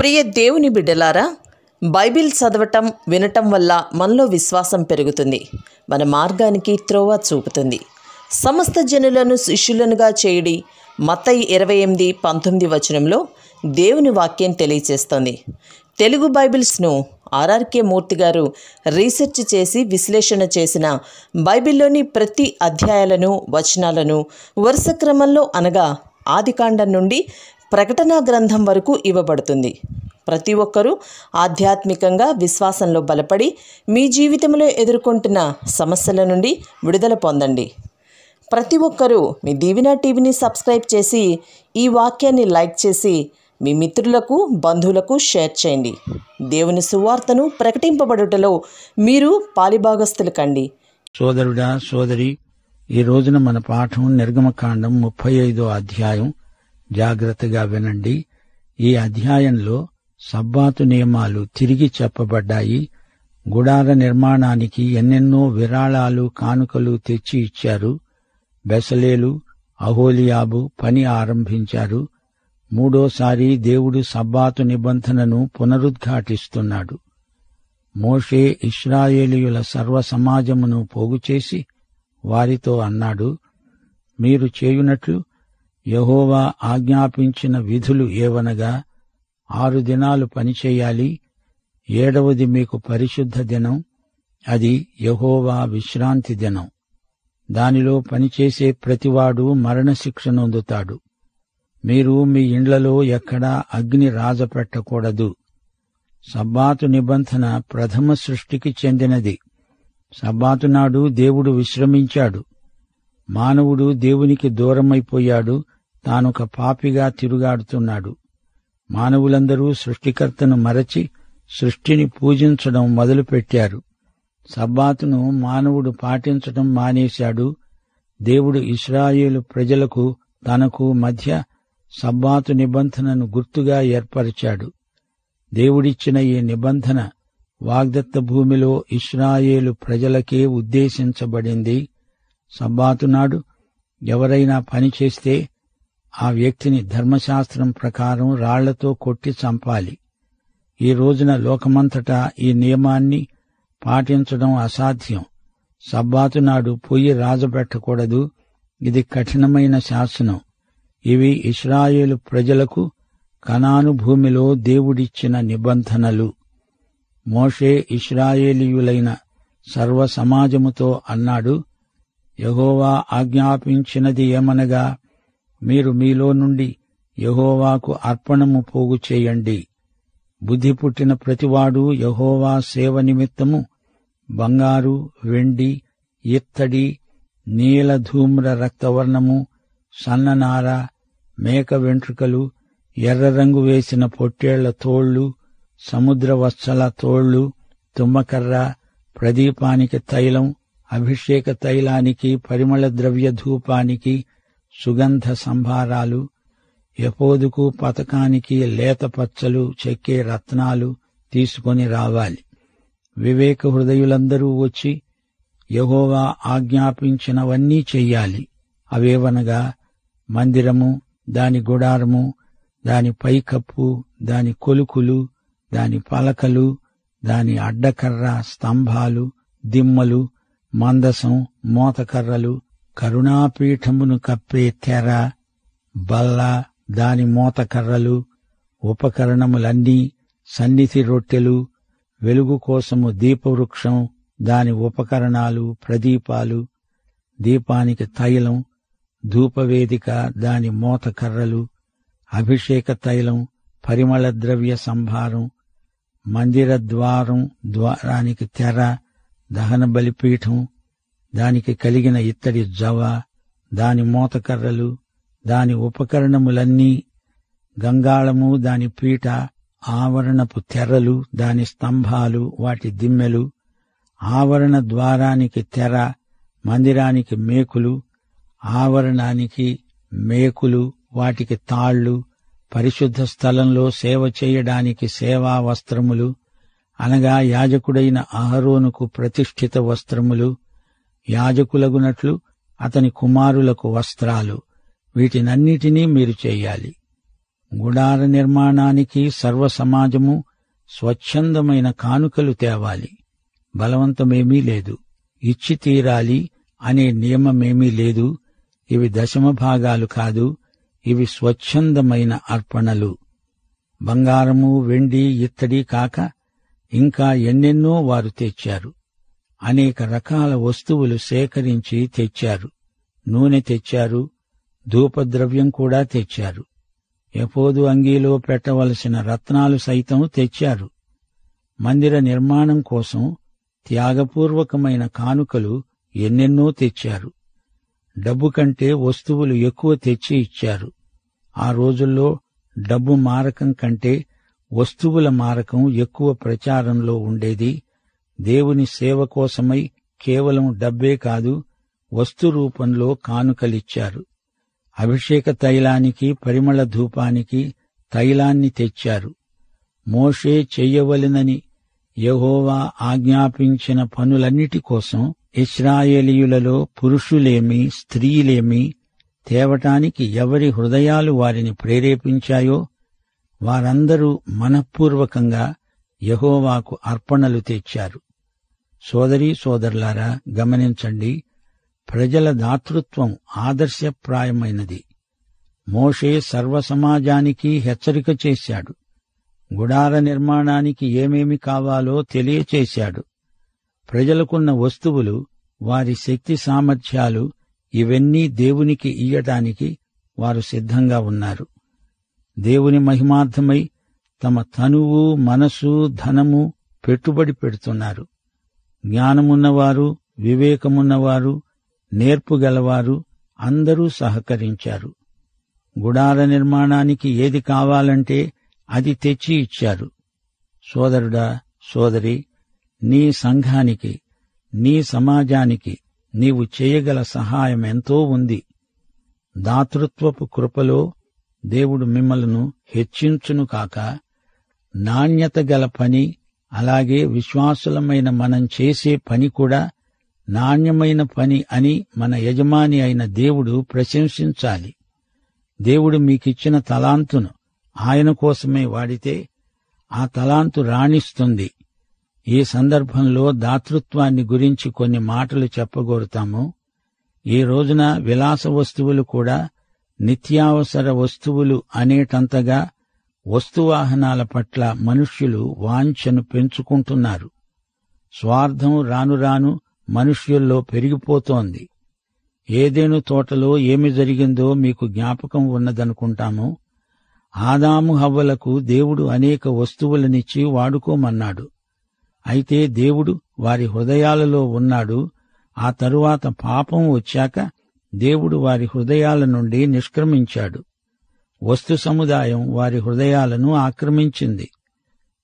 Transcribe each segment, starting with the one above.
ప్రియ దేవుని బిడ్డలారా, బైబిల్ చదవటం వినటం వల్ల మనలో విశ్వాసం పెరుగుతుంది. మన మార్గానికి త్రోవ చూపుతుంది. సమస్త జనులను శిష్యులనుగా చేయడి మత్తయి 28:19 వచనంలో దేవుని వాక్యం తెలియచేస్తోంది. తెలుగు బైబిల్స్ను ఆర్ఆర్కే మూర్తి గారు రీసెర్చ్ చేసి విశ్లేషణ చేసిన బైబిల్లోని ప్రతి అధ్యాయాలను వచనాలను వరుస క్రమంలో అనగా ఆదికాండం నుండి ప్రకటనా గ్రంథం వరకు ఇవ్వబడుతుంది. ప్రతి ఒక్కరూ ఆధ్యాత్మికంగా విశ్వాసంలో బలపడి మీ జీవితంలో ఎదుర్కొంటున్న సమస్యల నుండి విడుదల పొందండి. ప్రతి ఒక్కరూ మీ దీవెన టీవీని సబ్స్క్రైబ్ చేసి ఈ వాక్యాన్ని లైక్ చేసి మీ మిత్రులకు బంధువులకు షేర్ చేయండి. దేవుని సువార్తను ప్రకటింపబడుటలో మీరు పాలిభాగస్తులు కండి. సోదరుడా, సోదరి, ఈ రోజున మన పాఠం నిర్గమకాండం 35వ అధ్యాయం. జాగ్రత్తగా వినండి. ఈ అధ్యాయంలో సబ్బాతు నియమాలు తిరిగి చెప్పబడ్డాయి. గుడార నిర్మాణానికి ఎన్నెన్నో విరాళాలు, కానుకలు తెచ్చి ఇచ్చారు. బెసలేలు, అహోలియాబు పని ఆరంభించారు. మూడోసారి దేవుడు సబ్బాతు నిబంధనను పునరుద్ఘాటిస్తున్నాడు. మోషే ఇశ్రాయేలీయుల సర్వ సమాజమును పోగుచేసి వారితో అన్నాడు, మీరు చేయునట్లు యెహోవా ఆజ్ఞాపించిన విధులు ఏవనగా 6 దినాలు పనిచేయాలి. 7వది మీకు పరిశుద్ధ దినం, అది యెహోవా విశ్రాంతి దినం. దానిలో పనిచేసే ప్రతివాడు మరణశిక్ష నొందుతాడు. మీరు మీ ఇండ్లలో ఎక్కడా అగ్ని రాజపెట్టకూడదు. సబ్బాతు నిబంధన ప్రథమ సృష్టికి చెందినది. సబ్బాతు నాడు దేవుడు విశ్రమించాడు. మానవుడు దేవునికి దూరమైపోయాడు. తానొక పాపిగా తిరుగాడుతున్నాడు. మానవులందరూ సృష్టికర్తను మరచి సృష్టిని పూజించడం మొదలుపెట్టారు. సబ్బాతును మానవుడు పాటించడం మానేశాడు. దేవుడు ఇశ్రాయేలు ప్రజలకు తనకు మధ్య సబ్బాతు నిబంధనను గుర్తుగా ఏర్పరిచాడు. దేవుడిచ్చిన ఈ నిబంధన వాగ్దత్త భూమిలో ఇశ్రాయేలు ప్రజలకే ఉద్దేశించబడింది. సబ్బాతు నాడు ఎవరైనా పని చేస్తే ఆ వ్యక్తిని ధర్మశాస్త్రం ప్రకారం రాళ్లతో కొట్టి చంపాలి. ఈ రోజున లోకమంతటా ఈ నియమాన్ని పాటించడం అసాధ్యం. సబ్బాతు నాడు పొయ్యి రాజబెట్టకూడదు. ఇది కఠినమైన శాసనం. ఇవి ఇశ్రాయేలు ప్రజలకు కనాను భూమిలో దేవుడిచ్చిన నిబంధనలు. మోషే ఇశ్రాయేలీయులైన సర్వ సమాజముతో అన్నాడు, యెహోవా ఆజ్ఞాపించినది ఏమనగా, మీరు మీలో నుండి యెహోవాకు అర్పణము పోగు చేయండి. బుద్ధి పుట్టిన ప్రతివాడు యెహోవా సేవ నిమిత్తము బంగారు, వెండి, ఇత్తడి, నీల ధూమ్ర రక్తవర్ణము, సన్ననార, మేక వెంట్రుకలు, ఎర్ర రంగు వేసిన పొట్టేళ్ల తోళ్లు, సముద్ర వత్సల తోళ్లు, తుమ్మకర్ర, ప్రదీపానికి తైలం, అభిషేక తైలానికి, పరిమళ ద్రవ్య ధూపానికి, సుగంధ సంభారాలు, ఎపోదుకు పతకానికి లేత పచ్చలు చెక్కే రత్నాలు తీసుకొని రావాలి. వివేక హృదయులందరూ వచ్చి యెహోవా ఆజ్ఞాపించినవన్నీ చెయ్యాలి. అవేవనగా మందిరము, దాని గుడారము, దాని పైకప్పు, దాని కొలుకులు, దాని పలకలు, దాని అడ్డకర్ర, స్తంభాలు, దిమ్మలు, మందసం, మోతకర్రలు, కరుణాపీఠమును కప్పే తెర, బల్ల, దాని మోతకర్రలు, ఉపకరణములన్నీ, సన్నిధి రొట్టెలు, వెలుగు కోసము దీపవృక్షం, దాని ఉపకరణాలు, ప్రదీపాలు, దీపానికి తైలం, ధూపవేదిక, దాని మోతకర్రలు, అభిషేక తైలం, పరిమళ ద్రవ్య సంభారం, మందిర ద్వారం, ద్వారానికి తెర, దహన బలిపీఠం, దానికి కలిగిన ఇత్తడి జవ, దాని మోతకర్రలు, దాని ఉపకరణములన్నీ, గంగాళము, దాని పీట, ఆవరణపు తెరలు, దాని స్తంభాలు, వాటి దిమ్మెలు, ఆవరణ ద్వారానికి తెర, మందిరానికి మేకులు, ఆవరణానికి మేకులు, వాటికి తాళ్లు, పరిశుద్ధ స్థలంలో సేవ చేయడానికి సేవా వస్త్రములు, అనగా యాజకుడైన అహరోనుకు ప్రతిష్ఠిత వస్త్రములు, యాజకులగునట్లు అతని కుమారులకు వస్త్రాలు, వీటినన్నిటినీ మీరు చెయ్యాలి. గుడార నిర్మాణానికి సర్వ సమాజము స్వచ్ఛందమైన కానుకలు తేవాలి. బలవంతమేమీ లేదు. ఇచ్చి తీరాలి అనే నియమమేమీ లేదు. ఇవి దశమ భాగాలు కాదు, ఇవి స్వచ్ఛందమైన అర్పణలు. బంగారము, వెండి, ఇత్తడి కాక ఇంకా ఎన్నెన్నో వారు తెచ్చారు. అనేక రకాల వస్తువులు సేకరించి తెచ్చారు. నూనె తెచ్చారు, ధూపద్రవ్యం కూడా తెచ్చారు. ఎపోదు అంగీలో పెట్టవలసిన రత్నాలు సైతం తెచ్చారు. మందిర నిర్మాణం కోసం త్యాగపూర్వకమైన కానుకలు ఎన్నెన్నో తెచ్చారు. డబ్బు కంటే వస్తువులు ఎక్కువ తెచ్చి ఇచ్చారు. ఆ రోజుల్లో డబ్బు మారకం కంటే వస్తువుల మారకం ఎక్కువ ప్రచారంలో ఉండేది. దేవుని సేవ కోసమై కేవలం డబ్బే కాదు, వస్తు రూపంలో కానుకలిచ్చారు. అభిషేక తైలానికి, పరిమళ ధూపానికి తైలాన్ని తెచ్చారు. మోషే చెయ్యవలెనని యెహోవా ఆజ్ఞాపించిన పనులన్నిటి కోసం ఇశ్రాయేలీయులలో పురుషులేమి, స్త్రీలేమి తేవటానికి ఎవరి హృదయాలు వారిని ప్రేరేపించాయో వారందరూ మనఃపూర్వకంగా యెహోవాకు అర్పణలు తెచ్చారు. సోదరీ సోదరులారా, గమనించండి, ప్రజల దాతృత్వం ఆదర్శప్రాయమైనది. మోషే సర్వసమాజానికి హెచ్చరిక చేశాడు. గుడార నిర్మాణానికి ఏమేమి కావాలో తెలియచేశాడు. ప్రజలకున్న వస్తువులు, వారి శక్తి సామర్థ్యాలు ఇవన్నీ దేవునికి ఇయ్యటానికి వారు సిద్ధంగా ఉన్నారు. దేవుని మహిమార్థమై తమ తనువు, మనసు, ధనము పెట్టుబడి పెడుతున్నారు. జ్ఞానమున్నవారు, వివేకమున్నవారు, నేర్పుగలవారు అందరూ సహకరించారు. గుడార నిర్మాణానికి ఏది కావాలంటే అది తెచ్చి ఇచ్చారు. సోదరుడా, సోదరి, నీ సంఘానికి, నీ సమాజానికి నీవు చేయగల సహాయం ఎంతో ఉంది. దాతృత్వపు కృపలో దేవుడు మిమ్మలను హెచ్చించును కాక. నాణ్యత గల పని, అలాగే విశ్వాసులమైన మనం చేసే పని కూడా నాణ్యమైన పని అని మన యజమాని అయిన దేవుడు ప్రశంసించాలి. దేవుడు మీకిచ్చిన తలాంతును ఆయన కోసమే వాడితే ఆ తలాంతు రాణిస్తుంది. ఈ సందర్భంలో దాతృత్వాన్ని గురించి కొన్ని మాటలు చెప్పగోరుతాము. ఈ రోజున విలాస వస్తువులు కూడా నిత్యావసర వస్తువులు అనేటంతగా వస్తువాహనాల పట్ల మనుష్యులు వాంఛను పెంచుకుంటున్నారు. స్వార్థం రాను రాను మనుష్యుల్లో పెరిగిపోతోంది. ఏదెను తోటలో ఏమి జరిగిందో మీకు జ్ఞాపకం ఉన్నదనుకుంటాము. ఆదాము హవ్వలకు దేవుడు అనేక వస్తువులనిచ్చి వాడుకోమన్నాడు. అయితే దేవుడు వారి హృదయాలలో ఉన్నాడు. ఆ తరువాత పాపం వచ్చాక దేవుడు వారి హృదయాల నుండి నిష్క్రమించాడు. వస్తు సముదాయం వారి హృదయాలను ఆక్రమించింది.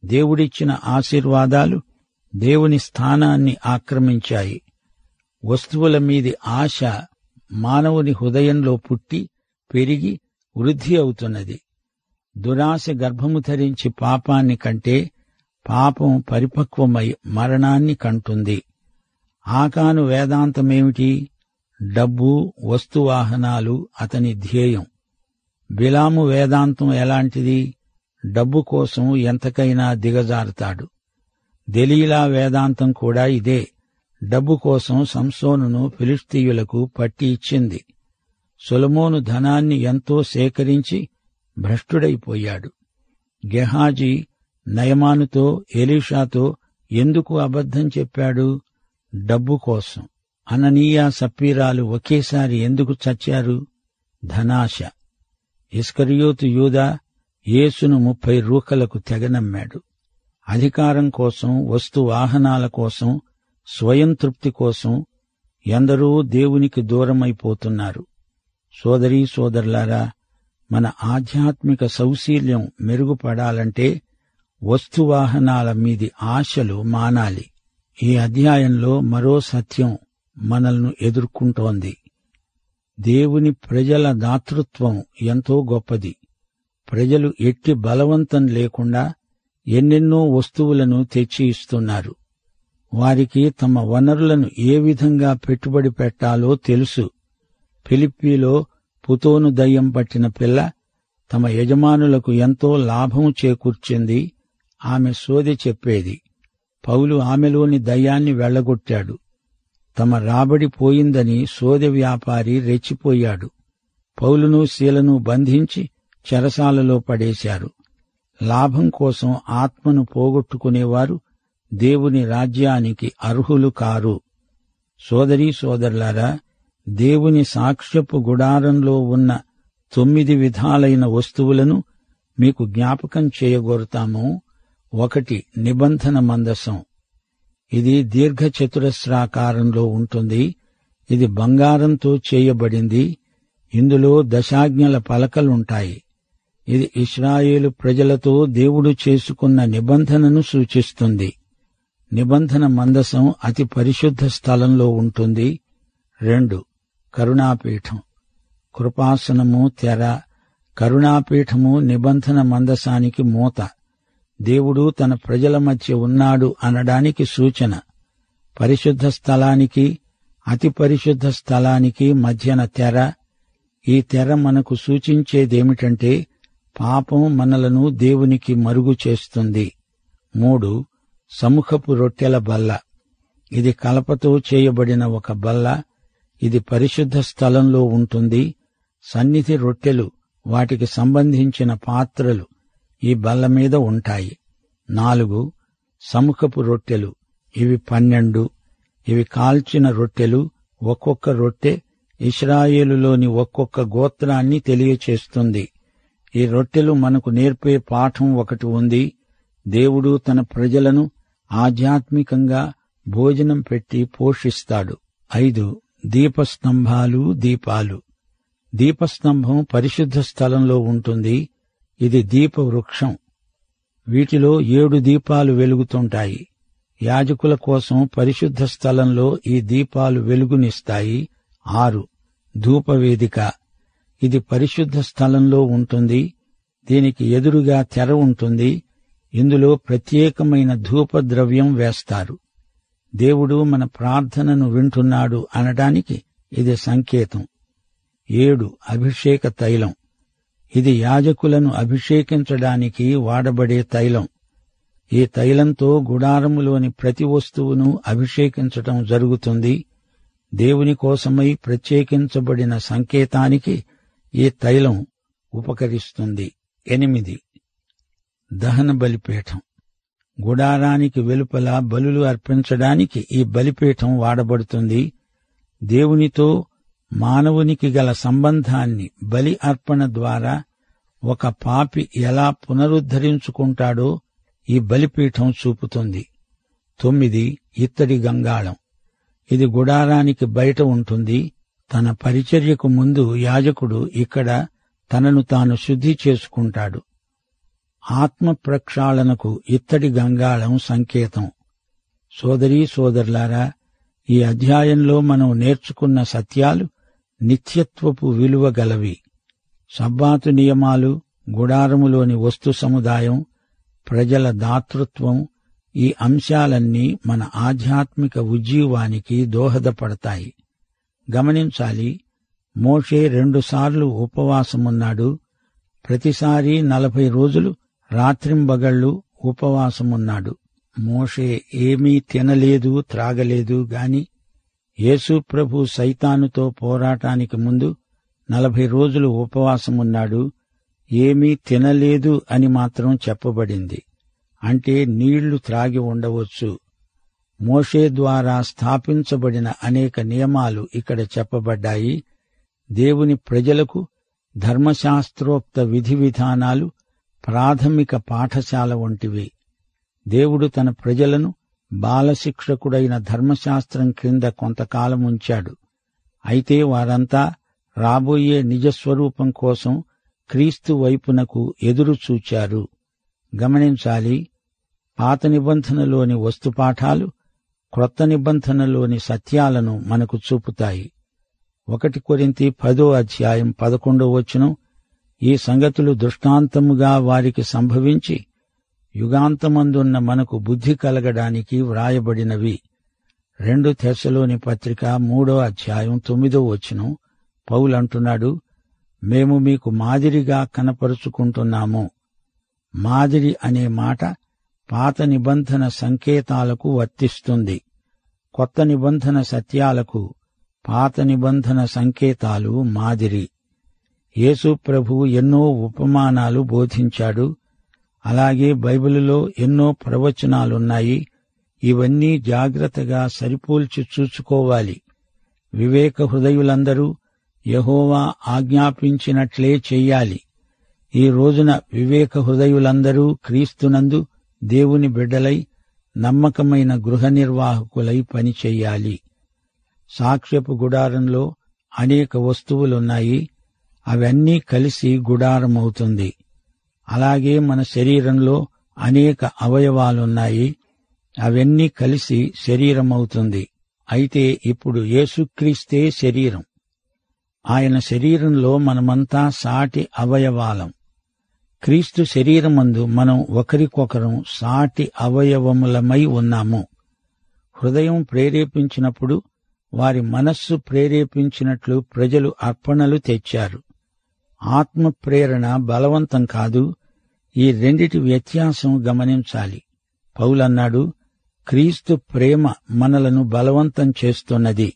దేవుడిచ్చిన ఆశీర్వాదాలు దేవుని స్థానాన్ని ఆక్రమించాయి. వస్తువుల మీది ఆశ మానవుని హృదయంలో పుట్టి పెరిగి వృద్ధి అవుతున్నది. దురాశ గర్భము ధరించి పాపాన్ని కంటే పాపం పరిపక్వమై మరణాన్ని కంటుంది. ఆకాను వేదాంతమేమిటి? డబ్బు, వస్తువాహనాలు అతని ధ్యేయం. బిలాము వేదాంతం ఎలాంటిది? డబ్బు కోసం ఎంతకైనా దిగజారుతాడు. దెలీలా వేదాంతం కూడా ఇదే. డబ్బు కోసం సంసోనును ఫిలిష్తీయులకు పట్టి ఇచ్చింది. సొలొమోను ధనాన్ని ఎంతో సేకరించి భ్రష్టుడైపోయాడు. గెహాజీ నయమానుతో, ఎలీషాతో ఎందుకు అబద్ధం చెప్పాడు? డబ్బు కోసం. అననీయా, సప్పీరాలు ఒకేసారి ఎందుకు చచ్చారు? ధనాశ. ఇస్కరియోతు యూదా యేసును 30 రూకలకు తెగనమ్మాడు. అధికారం కోసం, వస్తు వాహనాల కోసం, స్వయం తృప్తి కోసం ఎందరో దేవునికి దూరమైపోతున్నారు. సోదరీ సోదరులారా, మన ఆధ్యాత్మిక సౌశీల్యం మెరుగుపడాలంటే వస్తువాహనాల మీది ఆశలు మానాలి. ఈ అధ్యాయంలో మరో సత్యం మనల్ని ఎదుర్కొంటోంది. దేవుని ప్రజల దాతృత్వం ఎంతో గొప్పది. ప్రజలు ఎట్టి బలవంతం లేకుండా ఎన్నెన్నో వస్తువులను తెచ్చి ఇస్తున్నారు. వారికి తమ వనరులను ఏ విధంగా పెట్టుబడి పెట్టాలో తెలుసు. ఫిలిప్పీలో పుతోను దయ్యం పట్టిన పిల్ల తమ యజమానులకు ఎంతో లాభం చేకూర్చింది. ఆమె సోదె చెప్పేది. పౌలు ఆమెలోని దయ్యాన్ని వెళ్లగొట్టాడు. తమ రాబడి పోయిందని సోదె వ్యాపారి రెచ్చిపోయాడు. పౌలును శీలను బంధించి చెరసాలలో పడేశారు. లాభం కోసం ఆత్మను పోగొట్టుకునేవారు దేవుని రాజ్యానికి అర్హులు కారు. సోదరీ సోదరులారా, దేవుని సాక్ష్యపు గుడారంలో ఉన్న 9 విధాలైన వస్తువులను మీకు జ్ఞాపకం చేయగోరుతాము. 1. నిబంధన మందసం. ఇది దీర్ఘచతురస్రాకారంలో ఉంటుంది. ఇది బంగారంతో చేయబడింది. ఇందులో దశాజ్ఞల పలకలుంటాయి. ఇది ఇశ్రాయేలు ప్రజలతో దేవుడు చేసుకున్న నిబంధనను సూచిస్తుంది. నిబంధన మందసం అతి పరిశుద్ధ స్థలంలో ఉంటుంది. 2. కరుణాపీఠం. కృపాసనము తెర. కరుణాపీఠము నిబంధన మందసానికి మూత. దేవుడు తన ప్రజల మధ్య ఉన్నాడు అనడానికి సూచన. పరిశుద్ధ స్థలానికి, అతి పరిశుద్ధ స్థలానికి మధ్యన తెర. ఈ తెర మనకు సూచించేదేమిటంటే పాపం మనలను దేవునికి మరుగు చేస్తుంది. 3. సముఖపు రొట్టెల బల్ల. ఇది కలపతో చేయబడిన ఒక బల్ల. ఇది పరిశుద్ధ స్థలంలో ఉంటుంది. సన్నిధి రొట్టెలు, వాటికి సంబంధించిన పాత్రలు ఈ బల్ల మీద ఉంటాయి. 4. సముఖపు రొట్టెలు. ఇవి 12. ఇవి కాల్చిన రొట్టెలు. ఒక్కొక్క రొట్టె ఇశ్రాయేలులోని ఒక్కొక్క గోత్రాన్ని తెలియచేస్తుంది. ఈ రొట్టెలు మనకు నేర్పే పాఠం ఒకటి ఉంది. దేవుడు తన ప్రజలను ఆధ్యాత్మికంగా భోజనం పెట్టి పోషిస్తాడు. 5. దీపస్తంభాలు, దీపాలు. దీపస్తంభం పరిశుద్ధ స్థలంలో ఉంటుంది. ఇది దీపవృక్షం. వీటిలో 7 దీపాలు వెలుగుతుంటాయి. యాజకుల కోసం పరిశుద్ధ స్థలంలో ఈ దీపాలు వెలుగునిస్తాయి. 6. ధూపవేదిక. ఇది పరిశుద్ధ స్థలంలో ఉంటుంది. దీనికి ఎదురుగా తెర ఉంటుంది. ఇందులో ప్రత్యేకమైన ధూపద్రవ్యం వేస్తారు. దేవుడు మన ప్రార్థనను వింటున్నాడు అనడానికి ఇది సంకేతం. 7. అభిషేక తైలం. ఇది యాజకులను అభిషేకించడానికి వాడబడే తైలం. ఈ తైలంతో గుడారములోని ప్రతి వస్తువును అభిషేకించటం జరుగుతుంది. దేవుని కోసమై ప్రత్యేకించబడిన సంకేతానికి ఈ తైలం ఉపకరిస్తుంది. 8. దహన బలిపీఠం. గుడారానికి వెలుపల బలులు అర్పించడానికి ఈ బలిపీఠం వాడబడుతుంది. దేవునితో మానవునికి గల సంబంధాన్ని బలి అర్పణ ద్వారా ఒక పాపి ఎలా పునరుద్ధరించుకుంటాడో ఈ బలిపీఠం చూపుతుంది. 9. ఇత్తడి గంగాళం. ఇది గుడారానికి బయట ఉంటుంది. తన పరిచర్యకు ముందు యాజకుడు ఇక్కడ తనను తాను శుద్ధి చేసుకుంటాడు. ఆత్మ ప్రక్షాళనకు ఇత్తడి గంగాళం సంకేతం. సోదరీ సోదరులారా, ఈ అధ్యాయంలో మనం నేర్చుకున్న సత్యాలు నిత్యత్వపు విలువ గలవి. సబ్బాతు నియమాలు, గుడారములోని వస్తు సముదాయం, ప్రజల దాతృత్వం, ఈ అంశాలన్నీ మన ఆధ్యాత్మిక ఉజ్జీవానికి దోహదపడతాయి. గమనించాలి, మోషే 2 సార్లు ఉపవాసమున్నాడు. ప్రతిసారి 40 రోజులు రాత్రింబగళ్లు ఉపవాసమున్నాడు. మోషే ఏమీ తినలేదు, త్రాగలేదు గాని యేసు ప్రభు సైతానుతో పోరాటానికి ముందు 40 రోజులు ఉపవాసమున్నాడు. ఏమీ తినలేదు అని మాత్రం చెప్పబడింది. అంటే నీళ్లు త్రాగి ఉండవచ్చు. మోషే ద్వారా స్థాపించబడిన అనేక నియమాలు ఇక్కడ చెప్పబడ్డాయి. దేవుని ప్రజలకు ధర్మశాస్త్రోక్త విధి విధానాలు ప్రాథమిక పాఠశాల వంటివి. దేవుడు తన ప్రజలను బాలశిక్షకుడైన ధర్మశాస్త్రం క్రింద కొంతకాలం ఉంచాడు. అయితే వారంతా రాబోయే నిజస్వరూపం కోసం క్రీస్తు వైపునకు ఎదురుచూచారు. గమనించాలి, పాత నిబంధనలోని వస్తుపాఠాలు క్రొత్త నిబంధనలోని సత్యాలను మనకు చూపుతాయి. 1 కొరింథీ 10:11 ఈ సంగతులు దృష్టాంతముగా వారికి సంభవించి యుగాంతమందున్న మనకు బుద్ధి కలగడానికి వ్రాయబడినవి. 2 తెస్సలోని పత్రిక 3:9 పౌలంటున్నాడు, మేము మీకు మాదిరిగా కనపరుచుకుంటున్నాము. మాదిరి అనే మాట పాత నిబంధన సంకేతాలకు వర్తిస్తుంది. కొత్త నిబంధన సత్యాలకు పాత నిబంధన సంకేతాలు మాదిరి. యేసు ప్రభువు ఎన్నో ఉపమానాలు బోధించాడు. అలాగే బైబిలులో ఎన్నో ప్రవచనాలున్నాయి. ఇవన్నీ జాగ్రత్తగా సరిపోల్చి చూసుకోవాలి. వివేక హృదయులందరూ యెహోవా ఆజ్ఞాపించినట్లే చెయ్యాలి. ఈ రోజున వివేక హృదయులందరూ క్రీస్తునందు దేవుని బిడ్డలై నమ్మకమైన గృహ నిర్వాహకులై పనిచెయ్యాలి. సాక్ష్యపు గుడారంలో అనేక వస్తువులున్నాయి. అవన్నీ కలిసి గుడారమవుతుంది. అలాగే మన శరీరంలో అనేక అవయవాలున్నాయి. అవన్నీ కలిసి శరీరమవుతుంది. అయితే ఇప్పుడు యేసుక్రీస్తే శరీరం. ఆయన శరీరంలో మనమంతా సాటి అవయవాలం. క్రీస్తు శరీరమందు మనం ఒకరికొకరం సాటి అవయవములమై ఉన్నాము. హృదయం ప్రేరేపించినప్పుడు వారి మనస్సు ప్రేరేపించినట్లు ప్రజలు అర్పణలు తెచ్చారు. ఆత్మ ప్రేరణ బలవంతం కాదు. ఈ రెండిటి వ్యత్యాసం గమనించాలి. పౌలన్నాడు, క్రీస్తు ప్రేమ మనలను బలవంతం చేస్తున్నది.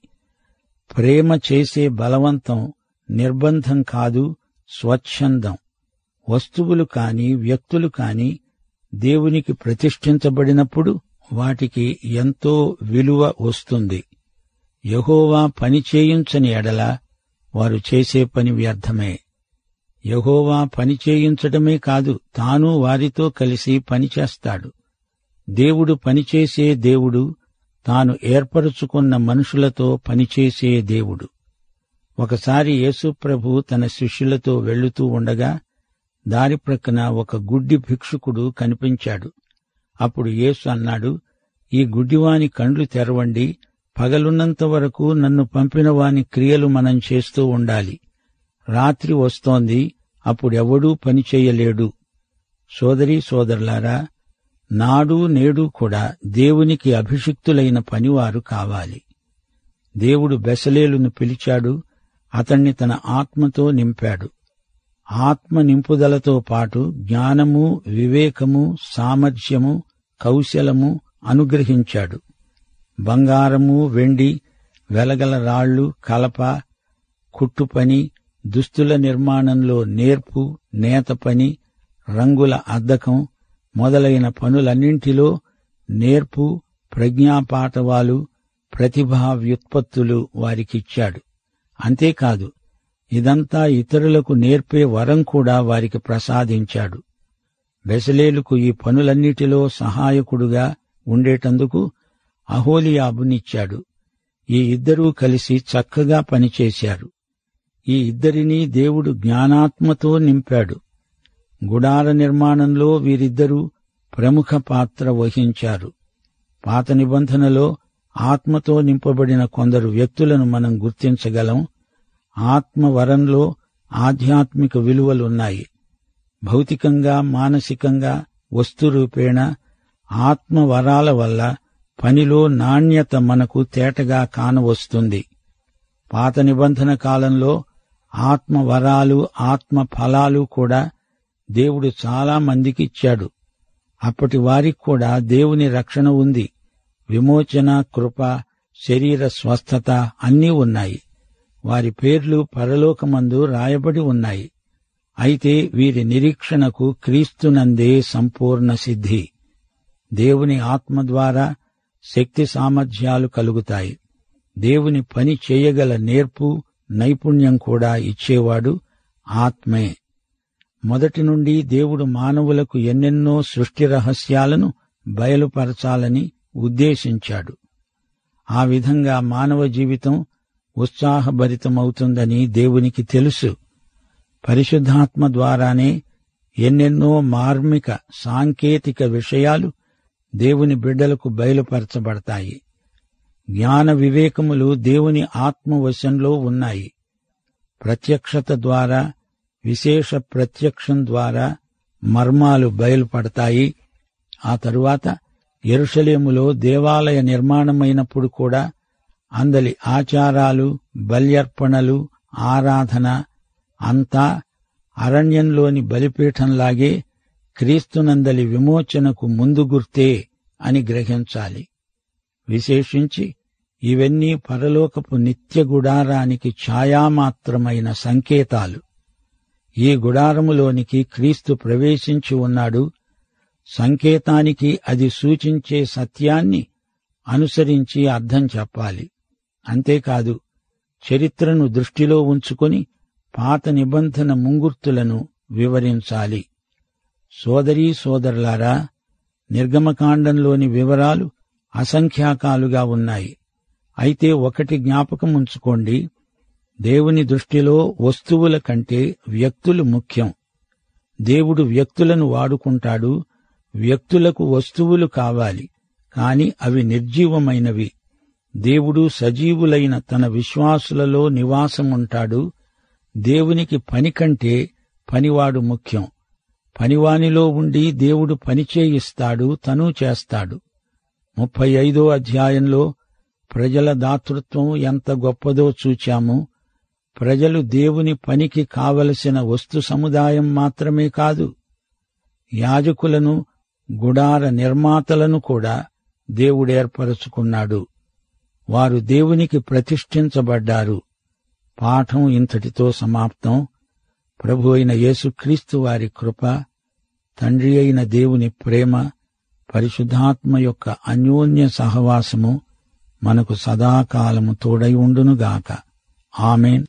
ప్రేమ చేసే బలవంతం నిర్బంధం కాదు, స్వచ్ఛందం. వస్తువులు కాని వ్యక్తులు కాని దేవునికి ప్రతిష్ఠించబడినప్పుడు వాటికి ఎంతో విలువ వస్తుంది. యెహోవా పని చేయించని ఎడల వారు చేసే పని వ్యర్థమే. యెహోవా పని చేయించడమే కాదు, తాను వారితో కలిసి పనిచేస్తాడు. దేవుడు పనిచేసే దేవుడు, తాను ఏర్పరచుకున్న మనుషులతో పనిచేసే దేవుడు. ఒకసారి యేసుప్రభు తన శిష్యులతో వెళ్లుతూ ఉండగా దారి ప్రక్కన ఒక గుడ్డి భిక్షుకుడు కనిపించాడు. అప్పుడు యేసు అన్నాడు, ఈ గుడ్డివాని కండ్లు తెరవండి. పగలున్నంత వరకు నన్ను పంపిన వాని క్రియలు మనం చేస్తూ ఉండాలి. రాత్రి వస్తోంది, అప్పుడెవడూ పనిచేయలేడు. సోదరీ సోదరులారా, నాడు నేడు కూడా దేవునికి అభిషిక్తులైన పనివారు కావాలి. దేవుడు బెసలేలును పిలిచాడు. అతణ్ణి తన ఆత్మతో నింపాడు. ఆత్మ నింపుదలతో పాటు జ్ఞానము, వివేకము, సామర్థ్యము, కౌశలము అనుగ్రహించాడు. బంగారము, వెండి, వెలగల రాళ్లు, కలప, కుట్టుపని, దుస్తుల నిర్మాణంలో నేర్పు, నేత పని, రంగుల అద్దకం మొదలైన పనులన్నింటిలో నేర్పు, ప్రజ్ఞాపాటవాలు, ప్రతిభా వ్యుత్పత్తులు వారికిచ్చాడు. అంతేకాదు, ఇదంతా ఇతరులకు నేర్పే వరం కూడా వారికి ప్రసాదించాడు. బెసలేలుకు ఈ పనులన్నిటిలో సహాయకుడుగా ఉండేటందుకు అహోలియాబునిచ్చాడు. ఈ ఇద్దరూ కలిసి చక్కగా పనిచేశారు. ఈ ఇద్దరినీ దేవుడు జ్ఞానాత్మతో నింపాడు. గుడార నిర్మాణంలో వీరిద్దరూ ప్రముఖ పాత్ర వహించారు. పాత నిబంధనలో ఆత్మతో నింపబడిన కొందరు వ్యక్తులను మనం గుర్తించగలం. ఆత్మవరంలో ఆధ్యాత్మిక విలువలున్నాయి. భౌతికంగా, మానసికంగా, వస్తురూపేణ ఆత్మవరాల వల్ల పనిలో నాణ్యత మనకు తేటగా కానవస్తుంది. పాత నిబంధన కాలంలో ఆత్మవరాలు, ఆత్మ ఫలాలు కూడా దేవుడు చాలా మందికిచ్చాడు. అప్పటి వారికి కూడా దేవుని రక్షణ ఉంది. విమోచన, కృప, శరీర స్వస్థత అన్నీ ఉన్నాయి. వారి పేర్లు పరలోకమందు రాయబడి ఉన్నాయి. అయితే వీరి నిరీక్షణకు క్రీస్తునందే సంపూర్ణ సిద్ధి. దేవుని ఆత్మ ద్వారా శక్తి సామర్థ్యాలు కలుగుతాయి. దేవుని పని చేయగల నేర్పు, నైపుణ్యం కూడా ఇచ్చేవాడు ఆత్మే. మొదటి నుండి దేవుడు మానవులకు ఎన్నెన్నో సృష్టి రహస్యాలను బయలుపరచాలని ఉద్దేశించాడు. ఆ విధంగా మానవ జీవితం ఉత్సాహభరితమవుతుందని దేవునికి తెలుసు. పరిశుద్ధాత్మ ద్వారానే ఎన్నెన్నో మార్మిక సాంకేతిక విషయాలు దేవుని బిడ్డలకు బయలుపరచబడతాయి. జ్ఞాన వివేకములు దేవుని ఆత్మవశంలో ఉన్నాయి. ప్రత్యక్షత ద్వారా, విశేష ప్రత్యక్షం ద్వారా మర్మాలు బయలుపడతాయి. ఆ తరువాత యెరూషలేములో దేవాలయ నిర్మాణమైనప్పుడు కూడా అందలి ఆచారాలు, బల్యర్పణలు, ఆరాధన, అంతా అరణ్యంలోని బలిపీఠంలాగే క్రీస్తునందలి విమోచనకు ముందు గుర్తే అని గ్రహించాలి. విశేషించి ఇవన్నీ పరలోకపు నిత్య గుడారానికి ఛాయామాత్రమైన సంకేతాలు. ఈ గుడారములోనికి క్రీస్తు ప్రవేశించి ఉన్నాడు. సంకేతానికి అది సూచించే సత్యాన్ని అనుసరించి అర్థం చెప్పాలి. అంతేకాదు, చరిత్రను దృష్టిలో ఉంచుకొని పాత నిబంధన ముంగుర్తులను వివరించాలి. సోదరీ సోదరులారా, నిర్గమకాండంలోని వివరాలు అసంఖ్యాకాలుగా ఉన్నాయి. అయితే ఒకటి జ్ఞాపకముంచుకోండి, దేవుని దృష్టిలో వస్తువుల కంటే వ్యక్తులు ముఖ్యం. దేవుడు వ్యక్తులను వాడుకుంటాడు. వ్యక్తులకు వస్తువులు కావాలి, కాని అవి నిర్జీవమైనవి. దేవుడు సజీవులైన తన విశ్వాసులలో నివాసముంటాడు. దేవునికి పని కంటే పనివాడు ముఖ్యం. పనివానిలో ఉండి దేవుడు పని చేయిస్తాడు, తనూ చేస్తాడు. 35వ అధ్యాయంలో ప్రజల దాతృత్వం ఎంత గొప్పదో చూచాము. ప్రజలు దేవుని పనికి కావలసిన వస్తు సముదాయం మాత్రమే కాదు, యాజకులను, గుడార నిర్మాతలను కూడా దేవుడేర్పరచుకున్నాడు. వారు దేవునికి ప్రతిష్ఠించబడ్డారు. పాఠం ఇంతటితో సమాప్తం. ప్రభు అయిన యేసుక్రీస్తు వారి కృప, తండ్రి అయిన దేవుని ప్రేమ, పరిశుద్ధాత్మ యొక్క అన్యోన్య సహవాసము మనకు సదాకాలము తోడై ఉండునుగాక. ఆమేన్.